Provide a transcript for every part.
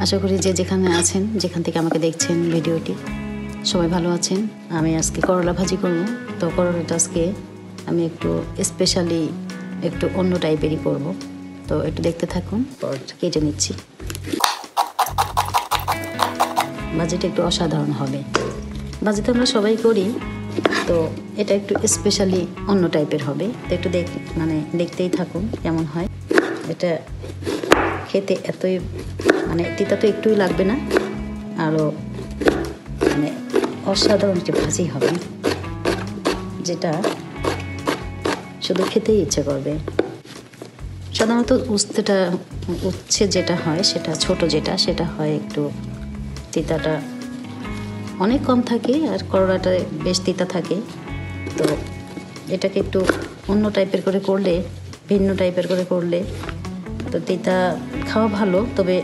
আশা করি যে যেখানে আছেন, যেখান থেকে আমাকে দেখছেন ভিডিওটি, সবাই ভালো আছেন। আমি আজকে করলা ভাজি করব। তো করলাটা আজকে আমি একটু স্পেশালি একটু অন্য টাইপেরই করব। তো একটু দেখতে থাকুন। কেটে নিচ্ছি। ভাজিটা একটু অসাধারণ হবে। ভাজি তো আমরা সবাই করি, তো এটা একটু স্পেশালি অন্য টাইপের হবে। তো একটু দেখতেই থাকুন কেমন হয়। এটা খেতে এতই তিতা তো একটুই লাগবে না, আরও অসাধারণ একটি ভাজি হবে, যেটা শুধু খেতেই ইচ্ছে করবে। সাধারণত উচ্ছে যেটা হয়, সেটা ছোট সেটা হয় একটু তিতাটা অনেক কম থাকে, আর করলাটা বেশ তিতা থাকে। তো এটাকে একটু অন্য টাইপের করে করলে, ভিন্ন টাইপের করে করলে তো তিতা খাওয়া ভালো, তবে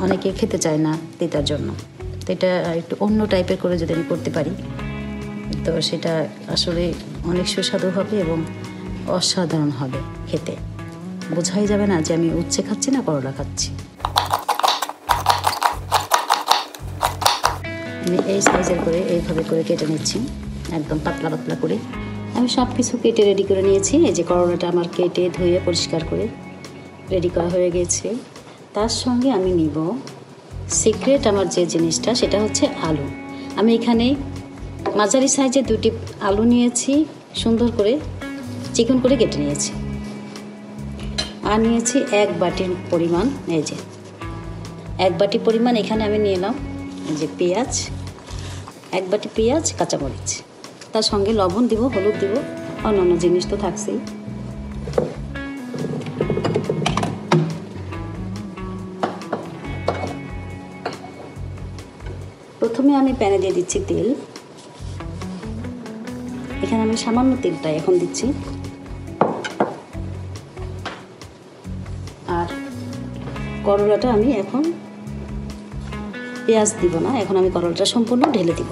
অনেকে খেতে চায় না তিতার জন্য। তো এটা একটু অন্য টাইপের করে যদি আমি করতে পারি, তো সেটা আসলে অনেক সুস্বাদু হবে এবং অসাধারণ হবে খেতে। বোঝাই যাবে না যে আমি উচ্ছে খাচ্ছি না করলা খাচ্ছি। আমি এই সাইজের করে এইভাবে করে কেটে নিচ্ছি, একদম পাতলা পাতলা করে। আমি সব কিছু কেটে রেডি করে নিয়েছি। এই যে করলাটা আমার কেটে ধুয়ে পরিষ্কার করে রেডি করা হয়ে গেছে। তার সঙ্গে আমি নিব সিক্রেট আমার যে জিনিসটা, সেটা হচ্ছে আলু। আমি এখানে মাঝারি সাইজে 2টি আলু নিয়েছি, সুন্দর করে চিকন করে কেটে নিয়েছি। আর নিয়েছি 1 বাটির পরিমাণ, এই যে 1 বাটি পরিমাণ এখানে আমি নিয়ে এলাম। এই যে পেঁয়াজ, 1 বাটি পেঁয়াজ, কাঁচামরিচ, তার সঙ্গে লবণ দিব, হলুদ দিব, অন্যান্য জিনিস তো থাকছেই। প্রথমে আমি প্যানে দিয়ে দিচ্ছি তেল। এখানে আমি সামান্য তেলটা এখন দিচ্ছি। আর করলাটা আমি এখন পেঁয়াজ দিব না, এখন আমি করলাটা সম্পূর্ণ ঢেলে দিব।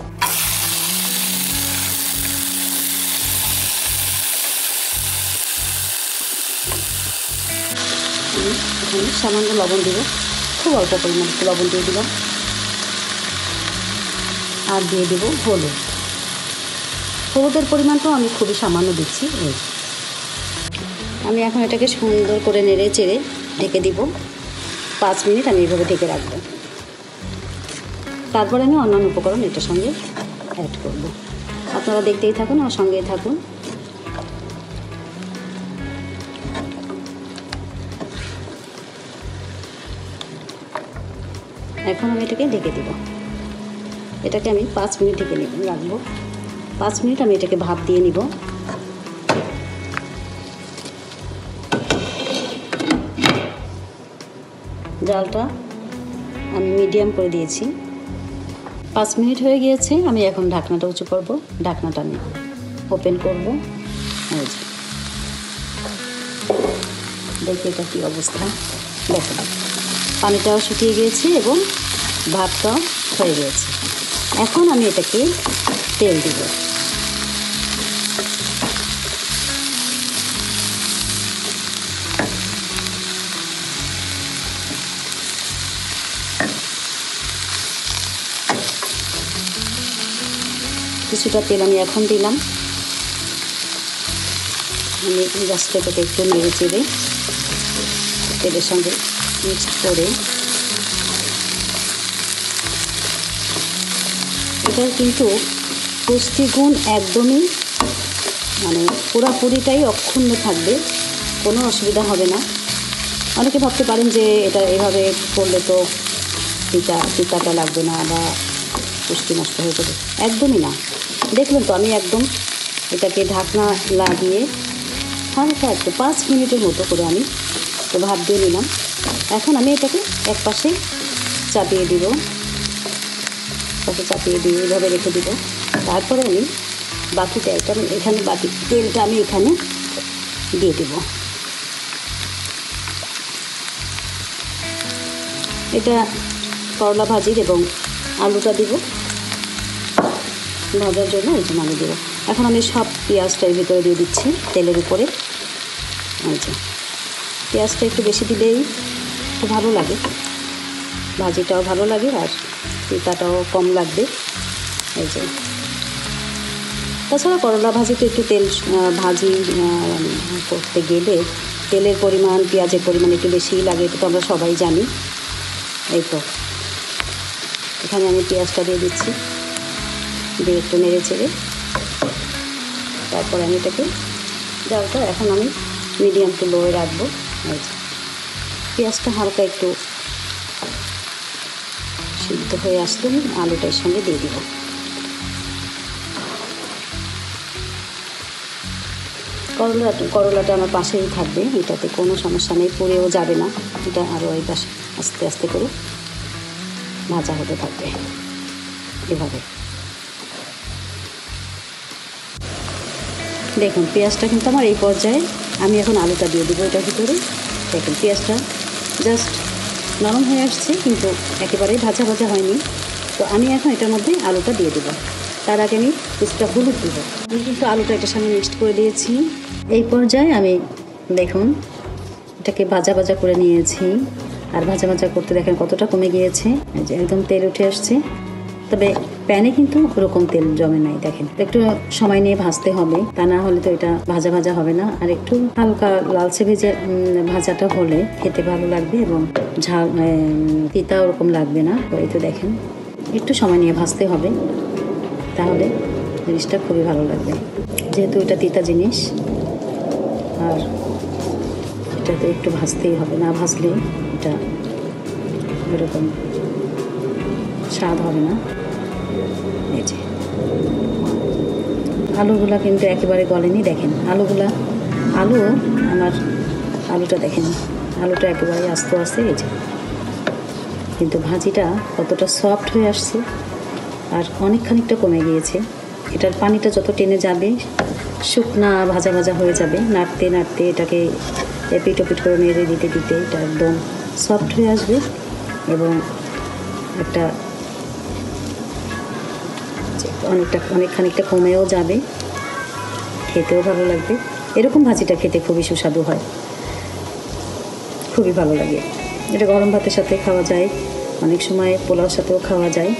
এখানে সামান্য লবণ দিব, খুব অল্প পরিমাণ লবণ দিয়ে দিলাম। আর দিয়ে দেব হলুদ। হলুদের পরিমাণটাও আমি খুবই সামান্য দিচ্ছি। আমি এখন এটাকে সুন্দর করে নেড়ে চেড়ে ঢেকে দিব। 5 মিনিট আমি এইভাবে ঢেকে রাখবো। তারপর আমি অন্যান্য উপকরণ এটার সঙ্গে অ্যাড করব। আপনারা দেখতেই থাকুন আর সঙ্গেই থাকুন। এখন আমি এটাকে ঢেকে দিব। এটাকে আমি 5 মিনিট ঢেকে রাখবো। 5 মিনিট আমি এটাকে ভাপ দিয়ে নিব। জালটা আমি মিডিয়াম করে দিয়েছি। 5 মিনিট হয়ে গিয়েছে। আমি এখন ঢাকনাটা উঁচু করব। ঢাকনাটা আমি ওপেন করব। দেখি এটা কী অবস্থা। দেখুন, পানিটাও শুকিয়ে গিয়েছে এবং ভাতটাও হয়ে গিয়েছে। এখন আমি এটাকে তেল দিব। কিছুটা তেল আমি এখন দিলাম। আমি গাছটাকে একটু নেড়ে চেড়ে তেলের সঙ্গে মিক্সড করে, এটার কিন্তু পুষ্টিগুণ একদমই পুরোপুরিটাই অক্ষুণ্ণ থাকবে, কোনো অসুবিধা হবে না। অনেকে ভাবতে পারেন যে এটা এভাবে করলে তো তিতাটা লাগবে না বা পুষ্টি নষ্ট হয়ে যাবে। একদমই না। দেখলেন তো, আমি একদম এটাকে ঢাকনা লাগিয়ে হালকা একটু 5 মিনিটের মতো করে আমি তো ভাপ দিয়ে নিলাম। এখন আমি এটাকে এক পাশে চাপিয়ে দিব, এইভাবে রেখে দিব। তারপরে আমি বাকি তেলটা আমি এখানে দিয়ে দেব। এটা করলা ভাজির এবং আলুটা দিব ভাজার জন্য, এই জন্য আমি দেবো। এখন আমি সব পেঁয়াজটা এর ভিতরে দিয়ে দিচ্ছি তেলের উপরে। পেঁয়াজটা একটু বেশি দিলেই একটু ভালো লাগে। ভাজিটাও ভালো লাগে আর তিতাটাও কম লাগবে। এই যে তাছাড়া করলা ভাজিতে একটু তেল ভাজি করতে গেলে তেলের পরিমাণ পেঁয়াজের পরিমাণ একটু বেশিই লাগে, এটা তো আমরা সবাই জানি। এই তো এখানে আমি পেঁয়াজটা দিয়ে দিচ্ছি, দিয়ে একটু নেড়ে চেড়ে তারপরে আমি এটাকে জালটা এখন আমি মিডিয়াম টু লোয়ে রাখবো। পেঁয়াজটা হালকা একটু সিদ্ধ হয়ে আসলে আমি আলুটার সঙ্গে দিয়ে দিব। করলাটা আমার পাশেই থাকবে, এটাতে কোনো সমস্যা নেই, পুড়েও যাবে না। এটা আরও এই পাশে আস্তে আস্তে করে ভাজা হতে থাকবে এভাবে। দেখুন পেঁয়াজটা কিন্তু আমার এই পর্যায়ে, আমি এখন আলুটা দিয়ে দেবো এটার ভিতরে। দেখুন পেঁয়াজটা জাস্ট নরম হয়ে আসছে, কিন্তু একেবারেই ভাজা ভাজা হয়নি। তো আমি এখন এটার মধ্যে আলুটা দিয়ে দেবো। তার আগে আমি কিছুটা হলুদ দেবো। আমি কিন্তু আলুটা এটার সঙ্গে মিক্সড করে দিয়েছি। এই পর্যায়ে আমি দেখুন এটাকে ভাজা ভাজা করে নিয়েছি, আর ভাজা ভাজা করতে দেখেন কতটা কমে গিয়েছে, একদম তেল উঠে আসছে। তবে প্যানে কিন্তু ওরকম তেল জমে নাই, দেখেন একটু সময় নিয়ে ভাজতে হবে, তা না হলে তো এটা ভাজা ভাজা হবে না। আর একটু হালকা লালচে ভেজে ভাজাটা হলে খেতে ভালো লাগবে এবং ঝাল তিতা ওরকম লাগবে না। তো এই তো দেখেন একটু সময় নিয়ে ভাজতে হবে, তাহলে জিনিসটা খুবই ভালো লাগবে। যেহেতু এটা তিতা জিনিস আর এটাতে একটু ভাজতেই হবে, না ভাজলে এটা এরকম স্বাদ হবে না। এই যে আলুগুলা কিন্তু একেবারে গলেনি, দেখেন আলু আমার আলুটা দেখেন, আলুটা একেবারে আস্ত আছে। এই যে কিন্তু ভাজিটা কতটা সফট হয়ে আসছে আর অনেক খানিকটা কমে গিয়েছে। এটার পানিটা যত টেনে যাবে শুকনা ভাজা ভাজা হয়ে যাবে, নাড়তে নাড়তে এটাকে এপিট ওপিট করে নেড়ে দিতে দিতে এটা একদম সফট হয়ে আসবে এবং একটা অনেক খানিকটা কমেও যাবে, খেতেও ভালো লাগবে। এরকম ভাজিটা খেতে খুবই সুস্বাদু হয়, খুবই ভালো লাগে। এটা গরম ভাতের সাথে খাওয়া যায়, অনেক সময় পোলাওর সাথেও খাওয়া যায়।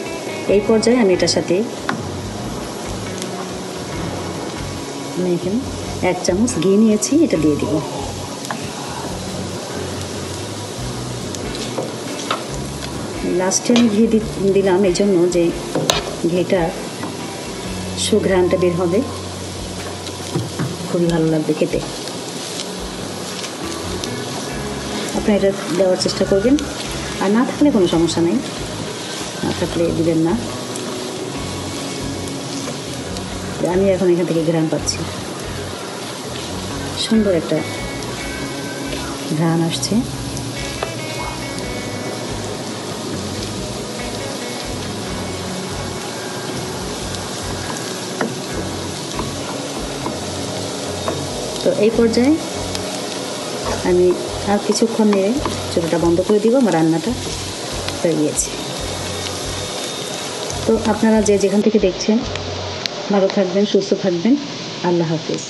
এই পর্যায়ে আমি এটার সাথে আমি এখানে 1 চামচ ঘি নিয়েছি, এটা দিয়ে দিব। লাস্টে আমি ঘি দিলাম এই জন্য যে ঘিটা সুঘ্রাণটা বের হবে, খুবই ভালো লাগবে খেতে। আপনি এটা দেওয়ার চেষ্টা করবেন, আর না থাকলে কোনো সমস্যা নেই, না থাকলে দিবেন না। আমি এখন এখান থেকে ঘ্রাণ পাচ্ছি, সুন্দর একটা ঘ্রাণ আসছে। তো এই পর্যায়ে আমি আর কিছুক্ষণ নেড়ে চুলাটা বন্ধ করে দিব, আমার রান্নাটা হয়ে গিয়েছে। তো আপনারা যে যেখান থেকে দেখছেন ভালো থাকবেন, সুস্থ থাকবেন। আল্লাহ হাফিজ।